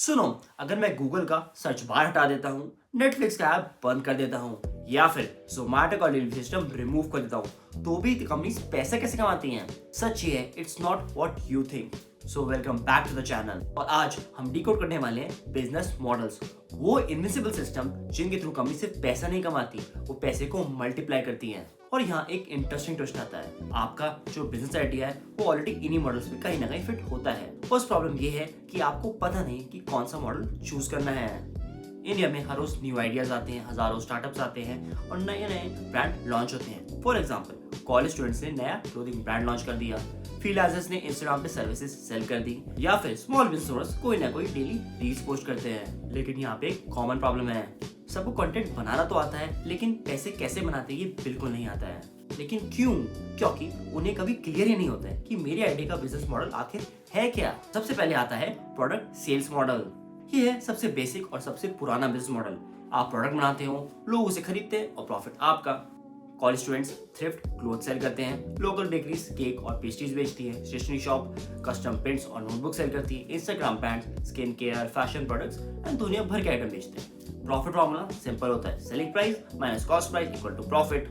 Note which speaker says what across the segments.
Speaker 1: सुनो, अगर मैं गूगल का सर्च बार हटा देता हूँ, नेटफ्लिक्स का ऐप बंद कर देता हूँ या फिर जोमेटो का डिलीवरी सिस्टम रिमूव कर देता हूँ, तो भी कंपनीज पैसे कैसे कमाती हैं? सच ये है, it's not what you think. So welcome back to the channel. और आज हम डिकोड करने वाले हैं बिजनेस मॉडल्स, वो इनविजिबल सिस्टम जिनके थ्रू कंपनी सिर्फ पैसा नहीं कमाती, वो पैसे को मल्टीप्लाई करती हैं। और यहाँ एक इंटरेस्टिंग ट्विस्ट आता है, आपका जो बिजनेस आइडिया है वो ऑलरेडी इन्हीं मॉडल्स में कहीं ना कहीं फिट होता है। फर्स्ट प्रॉब्लम ये है कि आपको पता नहीं कि कौन सा मॉडल चूज करना है। इंडिया में हर रोज न्यू आइडियाज आते हैं, हजारों स्टार्टअप्स आते हैं और नए नए ब्रांड लॉन्च होते हैं। फॉर एग्जाम्पल, कॉलेज स्टूडेंट्स ने नया क्लोथिंग ब्रांड लॉन्च कर दिया, फ्रीलांसर्स ने इंस्टाग्राम पे सर्विसेज सेल कर दी, या फिर स्मॉल बिजनेस ओनर्स कोई ना कोई डेली रील्स पोस्ट करते हैं। लेकिन यहाँ पे एक कॉमन प्रॉब्लम है, सबको कंटेंट बनाना तो आता है, लेकिन पैसे कैसे बनाते हैं ये बिल्कुल नहीं आता है। लेकिन क्यों? क्योंकि उन्हें कभी क्लियर ही नहीं होता है कि मेरे आइडिया का बिजनेस मॉडल आखिर है क्या। सबसे पहले आता है प्रोडक्ट सेल्स मॉडल। ये है सबसे बेसिक और सबसे पुराना बिजनेस मॉडल। आप प्रोडक्ट बनाते हो, लोग उसे खरीदते हैं और प्रॉफिट आपका। College students thrift cloth sale करते हैं, लोकल बेकरीज केक और पेस्ट्रीज बेचती है, स्टेशनरी शॉप कस्टम पेंट्स और नोटबुक सेल करती है, Instagram brand skin care fashion products and दुनिया भर के आइटम बेचते हैं। प्रॉफिट फॉर्मूला सिंपल होता है, selling price minus cost price equal to profit.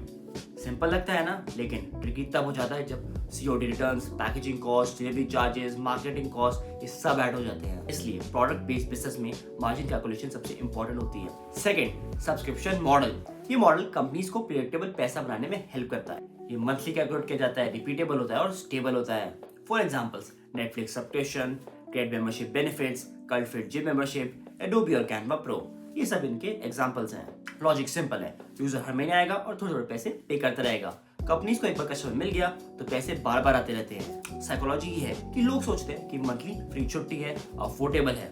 Speaker 1: Simple लगता है ना, लेकिन ट्रिकी तब हो जाता है जब COD returns, packaging cost, delivery charges, marketing cost ये सब ऐड हो जाते हैं। इसलिए प्रोडक्ट बेस्ड बिजनेस में मार्जिन कैलकुलेशन सबसे इंपॉर्टेंट होती है। Second, subscription model. ये मॉडल कंपनीज को प्रेडिक्टेबल पैसा बनाने में हेल्प करता है। ये मंथली कैलकुलेट किया जाता है, रिपीटेबल होता है और स्टेबल होता है। For examples, Netflix subscription, CRED membership benefits, cult fit gym membership, Adobe और कैनवा प्रो, ये सब इनके एग्जांपल्स हैं। लॉजिक सिंपल है, यूजर हर महीने आएगा और थोड़े थोड़े पैसे पे करता रहेगा। कंपनीज को एक बार कस्टमर मिल गया तो पैसे बार बार आते रहते हैं। साइकोलॉजी ये है कि लोग सोचते हैं कि मंथली फ्री छुट्टी है, अफोर्डेबल है।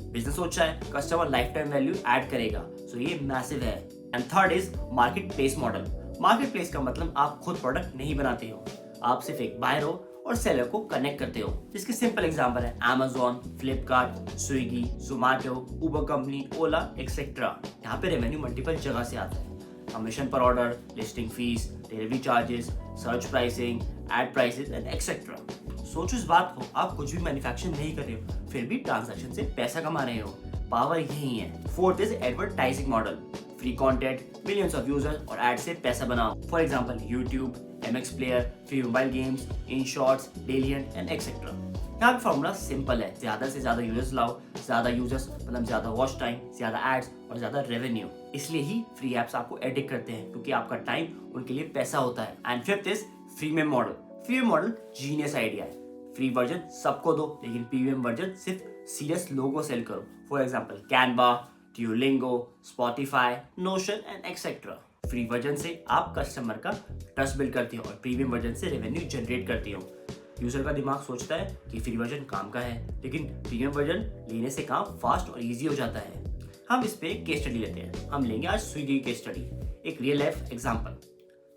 Speaker 1: बिजनेस सोचता है customer life time value add करेगा, सो ये मैसिव है। And third is market place model. Market place का मतलब आप खुद प्रोडक्ट नहीं बनाते हो, आप सिर्फ एक बायर हो और सेलर को कनेक्ट करते हो। जिसके सिंपल एग्जांपल है Amazon, फ्लिपकार्ट, स्विगी, जोमेटो, उबर कंपनी, ओला एक्सेट्रा। यहाँ पे रेवेन्यू मल्टीपल जगह से आता है, कमीशन पर order, listing fees, delivery charges, search pricing, ad prices and etcetera. सोचो इस बात को, आप कुछ भी मैन्युफैक्चर नहीं कर रहे हो, फिर भी ट्रांजैक्शन से पैसा कमा रहे हो। पावर यही है। Fourth is advertising model. Free content, millions of users और एड से पैसा बनाओ। For example, YouTube, MX player, free mobile games, Inshorts, Dailyhunt and etcetera. यहाँ पे फॉर्मूला सिंपल है, ज्यादा से ज्यादा यूजर्स लाओ, ज्यादा यूजर्स मतलब ज्यादा वॉच टाइम, ज्यादा एड्स और ज्यादा रेवेन्यू। इसलिए ही फ्री एप्स आपको एडिक्ट करते हैं, क्योंकि आपका टाइम उनके लिए पैसा होता है। And fifth is freemium model. Freemium model genius idea है। फ्री वर्जन सबको दो, लेकिन प्रीमियम वर्जन सिर्फ सीरियस लोगों को सेल करो। For example, Canva, Duolingo, Spotify, notion and etcetera. Free version से आप कस्टमर का ट्रस्ट बिल्ड करती हो और प्रीमियम वर्जन से रेवेन्यू जनरेट करती हो। यूजर का दिमाग सोचता है कि फ्री वर्जन काम का है, लेकिन प्रीमियम वर्जन लेने से काम फास्ट और इजी हो जाता है। हम इस पे एक केस स्टडी लेते हैं। हम लेंगे आज स्विगी की केस स्टडी, एक real life example.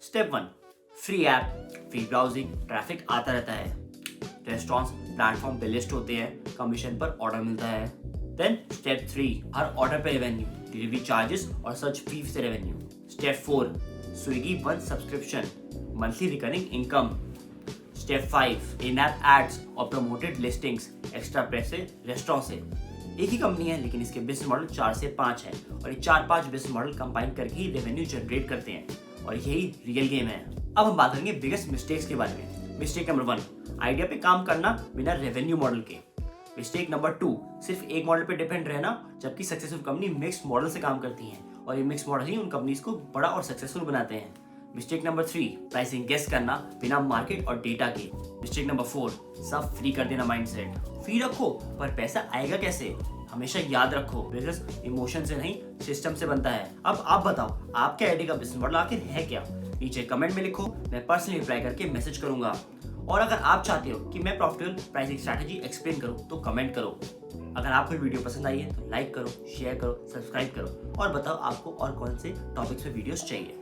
Speaker 1: Step 1, free app, free browsing, traffic आता रहता है। रेस्टोरेंट्स प्लेटफॉर्म पे लिस्ट होते हैं, कमीशन पर ऑर्डर मिलता है। देन स्टेप 3, हर ऑर्डर पे रेवेन्यू, डिलीवरी चार्जेस और सर्च फी से revenue. Step 4, Swiggy one subscription, monthly recurring income. Step 5, इन ऐप एड्स और प्रमोटेड लिस्टिंग्स, एक्स्ट्रा पैसे रेस्टोरेंट से। एक ही कंपनी है, लेकिन इसके बिजनेस मॉडल 4 से 5 है और ये 4-5 बिजनेस मॉडल कंबाइन करके ही रेवेन्यू जनरेट करते हैं, और यही रियल गेम है। अब हम बात करेंगे बिगेस्ट मिस्टेक्स के बारे में। मिस्टेक नंबर 1, आइडिया पे काम करना बिना रेवेन्यू मॉडल के। मिस्टेक नंबर 2, सिर्फ एक मॉडल पे डिपेंड रहना, जबकि सक्सेसफुल कंपनी मिक्स्ड मॉडल से काम करती है और ये मिक्स मॉडल ही उन कंपनीज को बड़ा और सक्सेसफुल बनाते हैं। मिस्टेक नंबर 3, प्राइसिंग गेस करना बिना मार्केट और डेटा के। मिस्टेक नंबर 4, सब फ्री कर देना माइंडसेट। फ्री रखो पर पैसा आएगा कैसे? हमेशा याद रखो, बिजनेस इमोशन से नहीं सिस्टम से बनता है। अब आप बताओ, आपके आइडिया का बिजनेस मॉडल आखिर है क्या? नीचे कमेंट में लिखो, मैं पर्सनली रिप्लाई करके मैसेज करूंगा। और अगर आप चाहते हो कि मैं प्रॉफिटेबल प्राइसिंग स्ट्रैटेजी एक्सप्लेन करूं तो कमेंट करो। अगर आपको वीडियो पसंद आई है तो लाइक करो, शेयर करो, सब्सक्राइब करो और बताओ आपको और कौन से टॉपिक्स पे वीडियोस चाहिए।